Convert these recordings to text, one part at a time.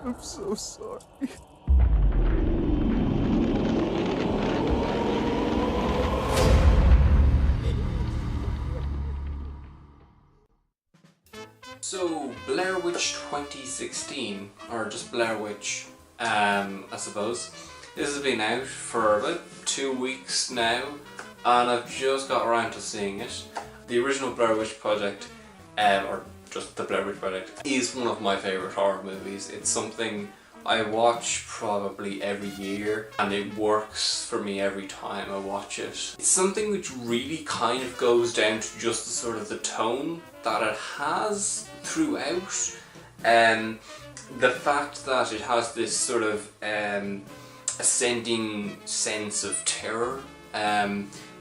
I'm so sorry. So, Blair Witch 2016, or just Blair Witch, I suppose. This has been out for about 2 weeks now, and I've just got around to seeing it. The original Blair Witch Project, or just the Blair Witch Project, is one of my favourite horror movies. It's something I watch probably every year, and it works for me every time I watch it. It's something which really kind of goes down to just the sort of the tone that it has throughout. The fact that it has this sort of ascending sense of terror,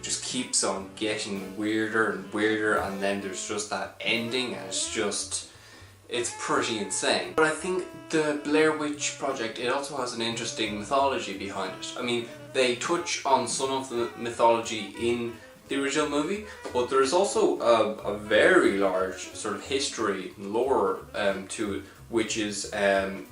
just keeps on getting weirder and weirder, and then there's just that ending, and it's pretty insane. But I think the Blair Witch Project, it also has an interesting mythology behind it. I mean, they touch on some of the mythology in the original movie, but there's also a very large sort of history and lore to it, which is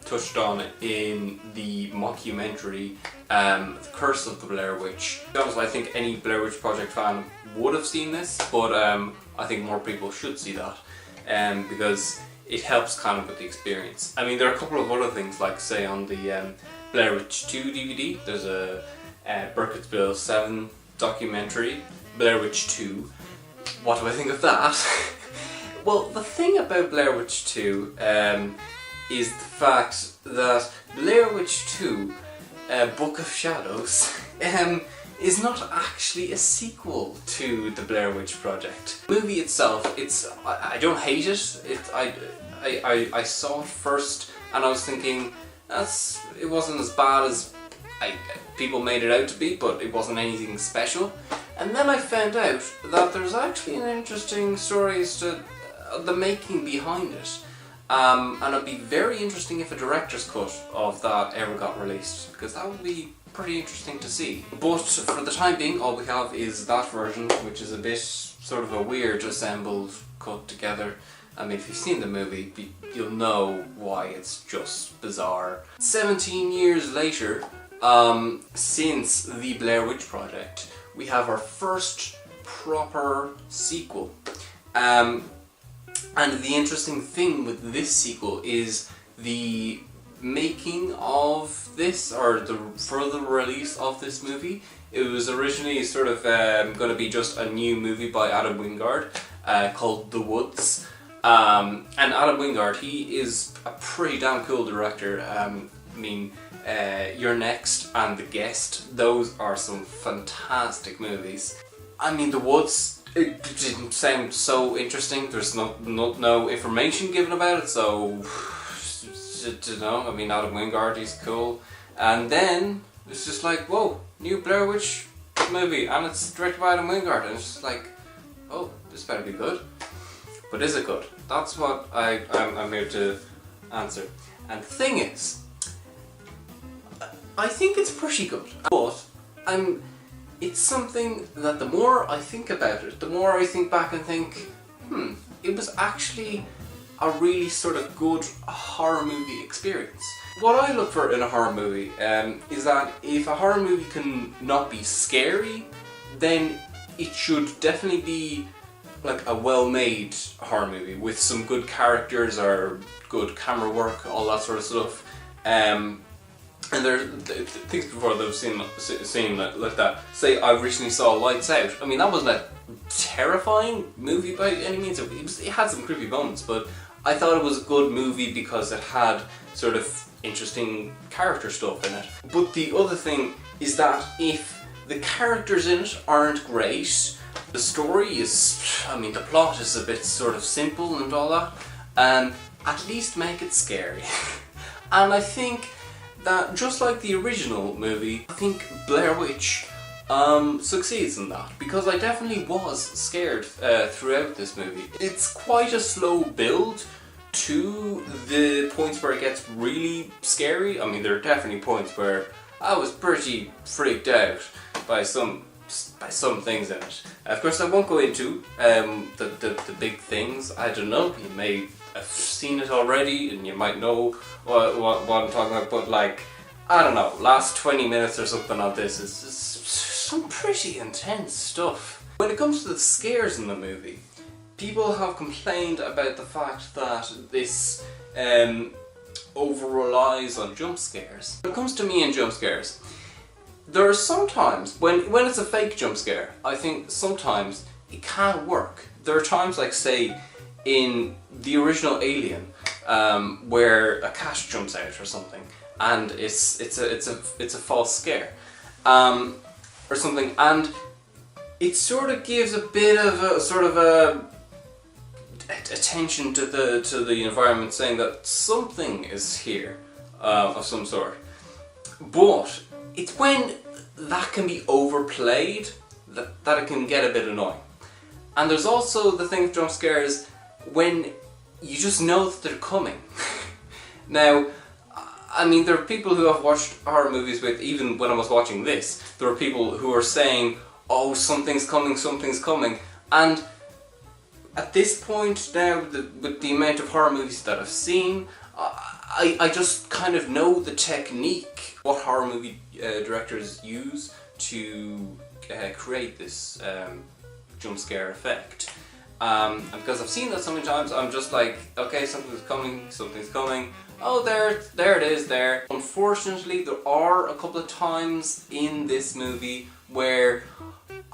touched on in the mockumentary The Curse of the Blair Witch. To be honest, I think any Blair Witch Project fan would have seen this, but I think more people should see that, because it helps kind of with the experience. I mean, there are a couple of other things, like say on the Blair Witch 2 DVD, there's a Burkittsville 7 documentary, Blair Witch 2. What do I think of that? Well, the thing about Blair Witch 2 is the fact that Blair Witch 2, Book of Shadows, is not actually a sequel to the Blair Witch Project. The movie itself, I don't hate it. I saw it first and I was thinking it wasn't as bad as people made it out to be, but it wasn't anything special. And then I found out that there's actually an interesting story as to the making behind it. And it'd be very interesting if a director's cut of that ever got released, because that would be pretty interesting to see. But for the time being, all we have is that version, which is a bit sort of a weird assembled cut together. I mean, if you've seen the movie, you'll know why it's just bizarre. 17 years later, since the Blair Witch Project, we have our first proper sequel. And the interesting thing with this sequel is the making of this, or the further release of this movie. It was originally sort of going to be just a new movie by Adam Wingard called The Woods. And Adam Wingard, he is a pretty damn cool director. I mean, You're Next and The Guest, those are some fantastic movies. I mean, The Woods, it didn't sound so interesting. There's no information given about it, so you know, I mean, Adam Wingard, he's cool. And then it's just like, whoa, new Blair Witch movie, and it's directed by Adam Wingard, and it's just like, oh, this better be good. But is it good? That's what I'm here to answer. And the thing is, I think it's pretty good, but it's something that the more I think about it, the more I think back and think, it was actually a really sort of good horror movie experience. What I look for in a horror movie is that if a horror movie can not be scary, then it should definitely be like a well-made horror movie with some good characters or good camera work, all that sort of stuff. And there are things before that I've seen like that. Say I recently saw Lights Out. I mean, that wasn't a terrifying movie by any means. It had some creepy moments, but I thought it was a good movie because it had sort of interesting character stuff in it. But the other thing is that if the characters in it aren't great, the story is, I mean, the plot is a bit sort of simple and all that, at least make it scary. And I think that just like the original movie, I think Blair Witch succeeds in that, because I definitely was scared throughout this movie. It's quite a slow build to the points where it gets really scary. I mean, there are definitely points where I was pretty freaked out by some things in it. Of course, I won't go into the big things. I don't know, you may I've seen it already, and you might know what I'm talking about, but like, I don't know, last 20 minutes or something on this is some pretty intense stuff. When it comes to the scares in the movie, people have complained about the fact that this over relies on jump scares. When it comes to me and jump scares, there are sometimes, when it's a fake jump scare, I think sometimes it can work. There are times, like say, in the original Alien, where a cat jumps out or something, and it's a false scare, or something, and it sort of gives a bit of a sort of a attention to the environment, saying that something is here of some sort. But it's when that can be overplayed that it can get a bit annoying. And there's also the thing with jump scares when you just know that they're coming. Now, I mean, there are people who I've watched horror movies with, even when I was watching this, there are people who are saying, oh, something's coming, and at this point now, with the amount of horror movies that I've seen, I just kind of know the technique, what horror movie directors use to create this jump scare effect. And because I've seen that so many times, I'm just like, okay, something's coming. Oh, there it is there. Unfortunately, there are a couple of times in this movie where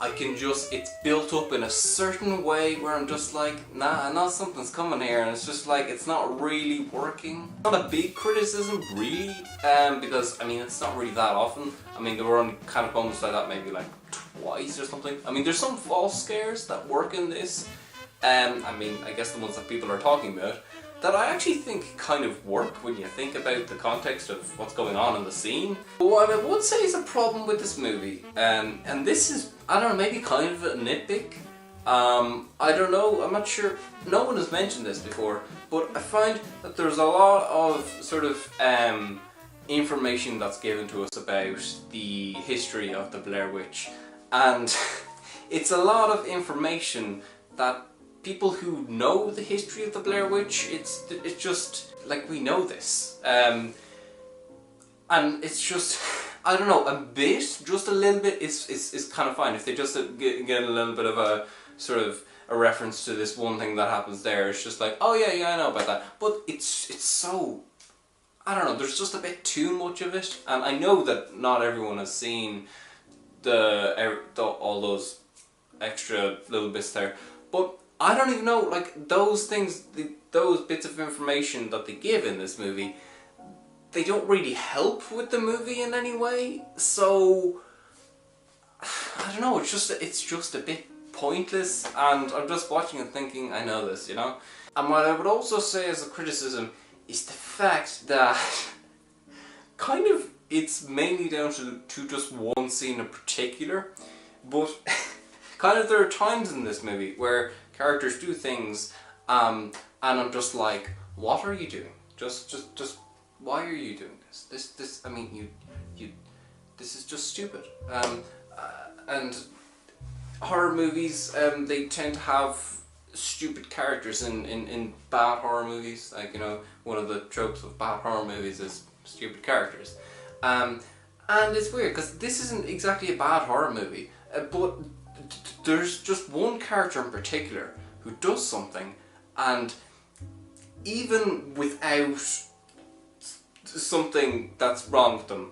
it's built up in a certain way where I'm just like, nah, I know something's coming here, and it's just like, it's not really working. Not a big criticism, really, because, I mean, it's not really that often. I mean, there were only kind of moments like that maybe like twice or something. I mean, there's some false scares that work in this. I mean, I guess the ones that people are talking about, that I actually think kind of work when you think about the context of what's going on in the scene. But what I would say is a problem with this movie, and this is, I don't know, maybe kind of a nitpick. I don't know, I'm not sure, no one has mentioned this before, but I find that there's a lot of sort of information that's given to us about the history of the Blair Witch, and it's a lot of information that people who know the history of the Blair Witch, it's just like, we know this, and it's just, I don't know, just a little bit is kind of fine if they just get a little bit of a sort of a reference to this one thing that happens there. It's just like, oh yeah, I know about that, but it's so, I don't know, there's just a bit too much of it, and I know that not everyone has seen all those extra little bits there, but I don't even know, like, those things, those bits of information that they give in this movie, they don't really help with the movie in any way, so I don't know, it's just a bit pointless, and I'm just watching and thinking, I know this, you know? And what I would also say as a criticism is the fact that kind of it's mainly down to just one scene in particular, but kind of there are times in this movie where characters do things, and I'm just like, what are you doing? Just why are you doing this? This, I mean, this is just stupid. And horror movies, they tend to have stupid characters in bad horror movies. Like, you know, one of the tropes of bad horror movies is stupid characters. And it's weird, because this isn't exactly a bad horror movie, but there's just one character in particular who does something, and even without something that's wrong with them,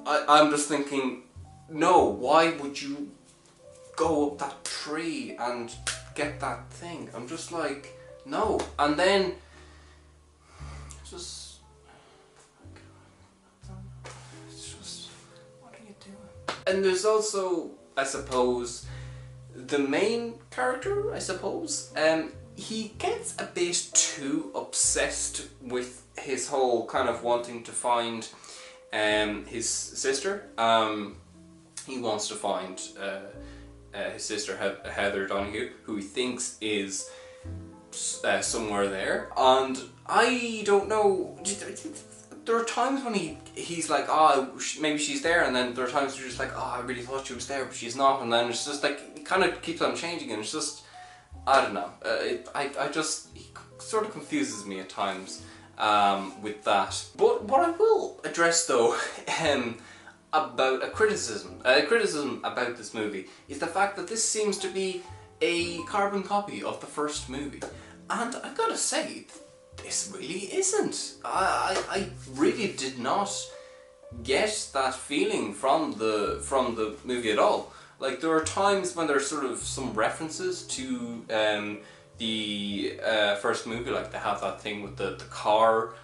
I'm just thinking, no, why would you go up that tree and get that thing? I'm just like, no. And then it's just, what are you doing? And there's also, I suppose, the main character, I suppose, he gets a bit too obsessed with his whole kind of wanting to find his sister. He wants to find his sister Heather Donahue, who he thinks is somewhere there, and I don't know. There are times when he's like, oh, maybe she's there, and then there are times where you're just like, oh, I really thought she was there, but she's not, and then it's just like, it kind of keeps on changing, and it's just, I don't know. I just, he sort of confuses me at times with that. But what I will address though, about a criticism about this movie is the fact that this seems to be a carbon copy of the first movie, and I gotta say, this really isn't. I really did not get that feeling from the movie at all. Like, there are times when there's sort of some references to the first movie, like they have that thing with the car,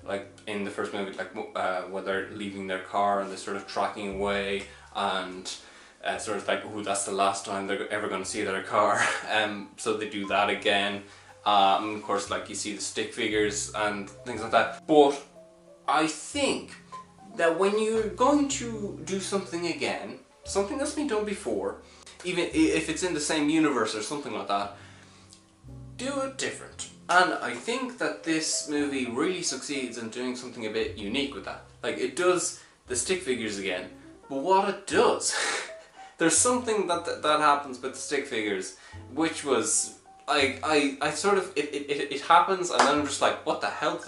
like in the first movie, like when they're leaving their car and they're sort of tracking away, and sort of like, oh, that's the last time they're ever going to see their car. So they do that again. And of course, like, you see the stick figures and things like that. But I think that when you're going to do something again, something that's been done before, even if it's in the same universe or something like that, do it different. And I think that this movie really succeeds in doing something a bit unique with that. Like, it does the stick figures again, but what it does, there's something that happens with the stick figures, which was, I sort of, it happens, and then I'm just like, what the hell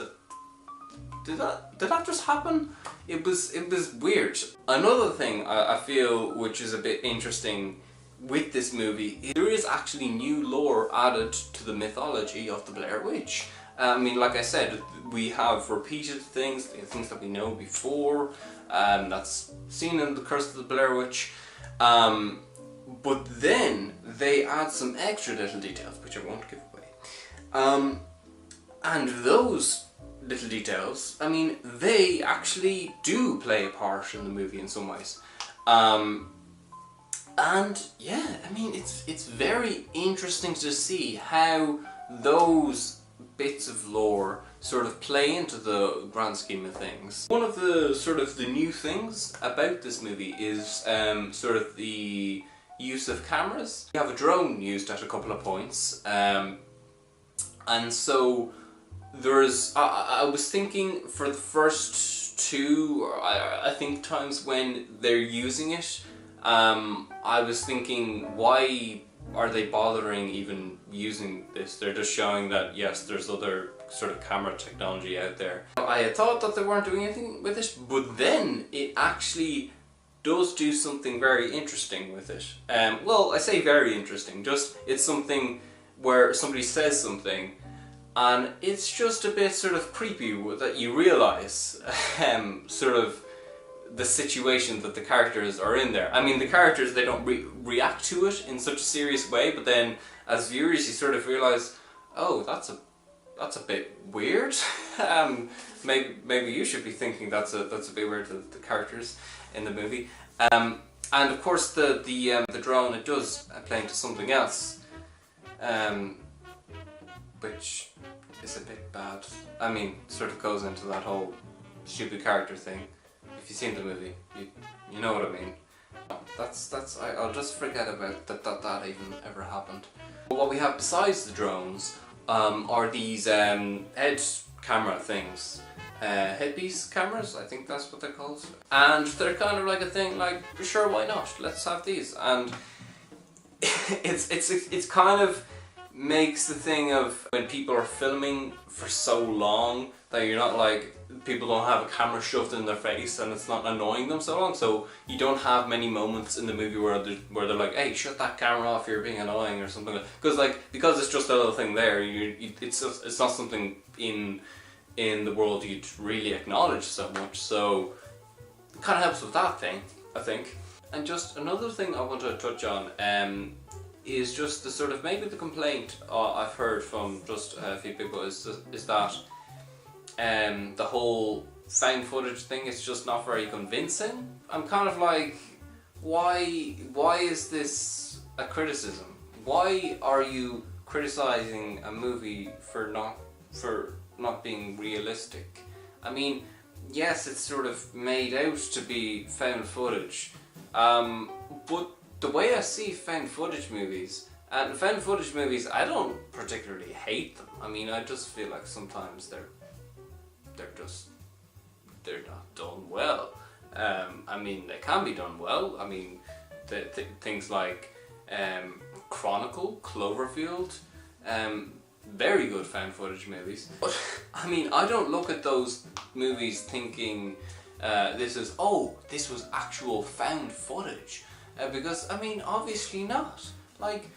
did that just happen? It was weird. Another thing I feel which is a bit interesting with this movie, there is actually new lore added to the mythology of the Blair Witch. I mean, like I said, we have repeated things that we know before, that's seen in the Curse of the Blair Witch, but then they add some extra little details, which I won't give away. And those little details, I mean, they actually do play a part in the movie in some ways. And yeah, I mean, it's very interesting to see how those bits of lore sort of play into the grand scheme of things. One of the sort of the new things about this movie is sort of the use of cameras. You have a drone used at a couple of points, and so there's, I was thinking for the first two, or I think times when they're using it, I was thinking, why are they bothering even using this? They're just showing that, yes, there's other sort of camera technology out there. I had thought that they weren't doing anything with it, but then it actually does do something very interesting with it. Well, I say very interesting, just it's something where somebody says something and it's just a bit sort of creepy that you realise sort of the situation that the characters are in there. I mean, the characters, they don't react to it in such a serious way, but then as viewers you sort of realise, oh, that's a bit weird. Maybe you should be thinking that's a bit weird, the characters in the movie. And of course the drone, it does play into something else, which is a bit bad. I mean, sort of goes into that whole stupid character thing. If you've seen the movie, you know what I mean. I'll just forget about that even ever happened. But what we have besides the drones are these head camera things. Headpiece cameras, I think that's what they're called. And they're kind of like a thing, like, sure, why not? Let's have these. And it's kind of makes the thing of when people are filming for so long that you're not like, people don't have a camera shoved in their face and it's not annoying them so long, so you don't have many moments in the movie where they're like, hey, shut that camera off, you're being annoying or something, because it's just a little thing there, it's not something in the world you'd really acknowledge so much, so it kind of helps with that thing, I think. And just another thing I want to touch on is just the sort of, maybe the complaint I've heard from just a few people is that the whole found footage thing is just not very convincing. I'm kind of like, why is this a criticism? Why are you criticizing a movie for not being realistic? I mean, yes, it's sort of made out to be found footage, but the way I see found footage movies, and found footage movies, I don't particularly hate them. I mean, I just feel like sometimes they're not done well. I mean, they can be done well. I mean, things like Chronicle, Cloverfield, very good found footage movies. But I mean, I don't look at those movies thinking this was actual found footage, because I mean, obviously not. Like,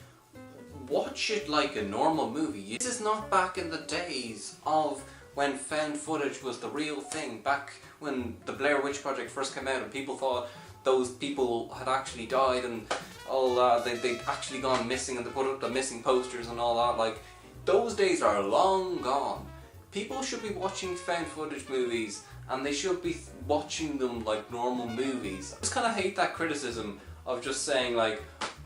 watch it like a normal movie. This is not back in the days of when found footage was the real thing, back when the Blair Witch Project first came out and people thought those people had actually died and all that, they'd actually gone missing, and they put up the missing posters and all that. Like, those days are long gone. People should be watching found footage movies, and they should be watching them like normal movies. I just kind of hate that criticism of just saying like,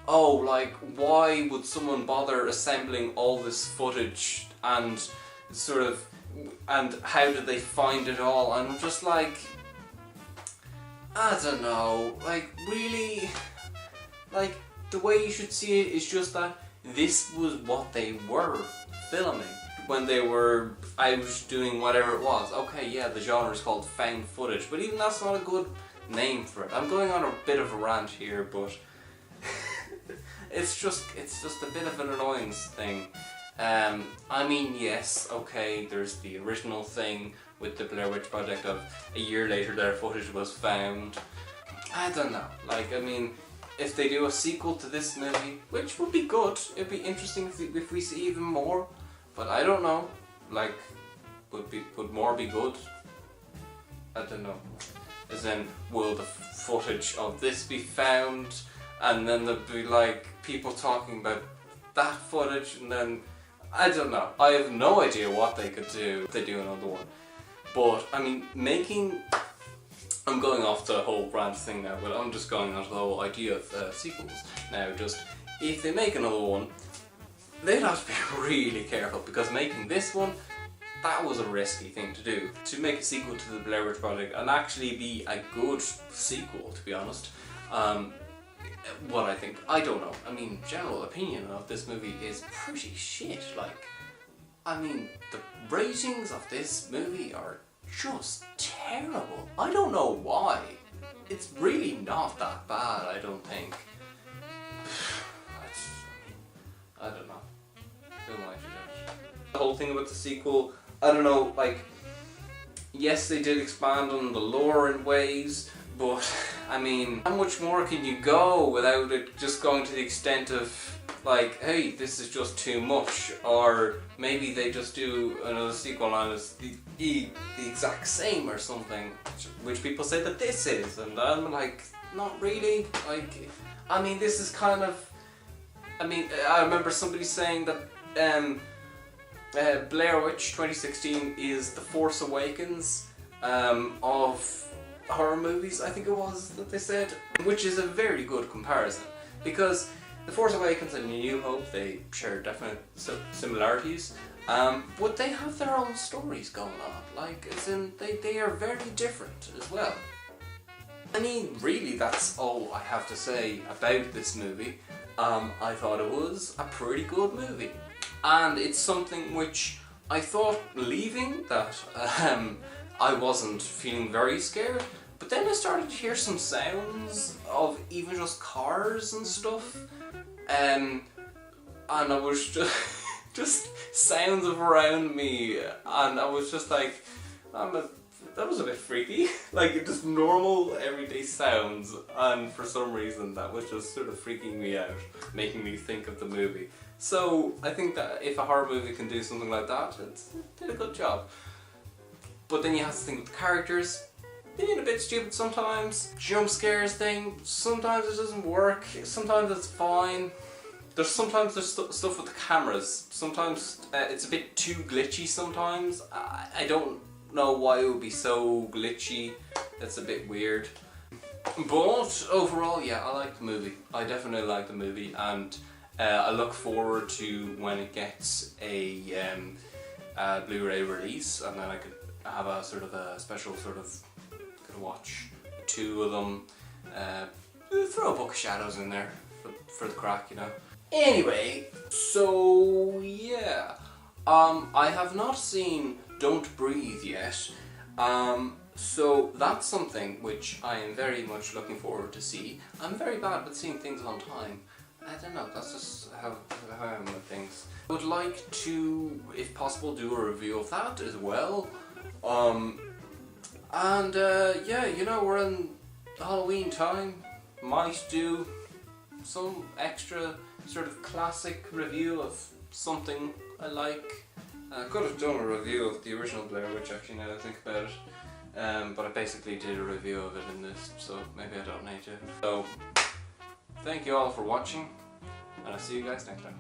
oh, like, why would someone bother assembling all this footage and sort of, and how did they find it all? And I'm just like, I don't know, like, really, like, the way you should see it is just that this was what they were filming when they were out doing whatever it was. Okay, yeah, the genre is called found footage, but even that's not a good name for it. I'm going on a bit of a rant here, but it's just a bit of an annoyance thing. I mean, yes, okay, there's the original thing with the Blair Witch Project of a year later their footage was found. I don't know, like, I mean, if they do a sequel to this movie, which would be good, it'd be interesting if we see even more, but I don't know, like, would more be good? I don't know. As in, will the footage of this be found, and then there'll be like people talking about that footage, and then I don't know. I have no idea what they could do if they do another one. But I mean, I'm going off the whole rant thing now, but I'm just going on to the whole idea of sequels now. Just, if they make another one, they'd have to be really careful, because making this one, that was a risky thing to do. To make a sequel to the Blair Witch Project and actually be a good sequel, to be honest. What I think, I don't know. I mean, general opinion of this movie is pretty shit. Like, I mean, the ratings of this movie are just terrible. I don't know why. It's really not that bad, I don't think. I don't know. Who am I to judge? The whole thing about the sequel, I don't know, like, yes, they did expand on the lore in ways, but I mean, how much more can you go without it just going to the extent of like, hey, this is just too much, or maybe they just do another sequel and it's the exact same or something, which people say that this is, and I'm like, not really. Like, I mean, this is kind of, I mean, I remember somebody saying that Blair Witch 2016 is the Force Awakens of horror movies, I think it was that they said, which is a very good comparison, because The Force Awakens and New Hope, they share definite similarities, but they have their own stories going on, like, as in, they are very different as well. I mean, really, that's all I have to say about this movie. I thought it was a pretty good movie, and it's something which I thought leaving that I wasn't feeling very scared, but then I started to hear some sounds of even just cars and stuff, and I was just sounds of around me, and I was just like, that was a bit freaky, like just normal everyday sounds, and for some reason that was just sort of freaking me out, making me think of the movie. So I think that if a horror movie can do something like that, it did a good job. But then you have to think of the characters, being a bit stupid sometimes. Jump scares thing, sometimes it doesn't work, sometimes it's fine. Sometimes there's stuff with the cameras, sometimes it's a bit too glitchy sometimes. I don't know why it would be so glitchy, that's a bit weird. But overall, yeah, I like the movie. I definitely like the movie, and I look forward to when it gets a Blu-ray release, and then I could have a sort of a special sort of, could watch two of them, throw a Book of Shadows in there for the crack, you know. Anyway, so yeah, I have not seen Don't Breathe yet, so that's something which I am very much looking forward to see. I'm very bad with seeing things on time. I don't know, that's just how I am with things. I would like to, if possible, do a review of that as well. Yeah, you know, we're in Halloween time. Might do some extra sort of classic review of something I like. I could have done a review of the original Blair Witch, actually, now that I think about it. But I basically did a review of it in this, so maybe I don't need to. So, thank you all for watching, and I'll see you guys next time.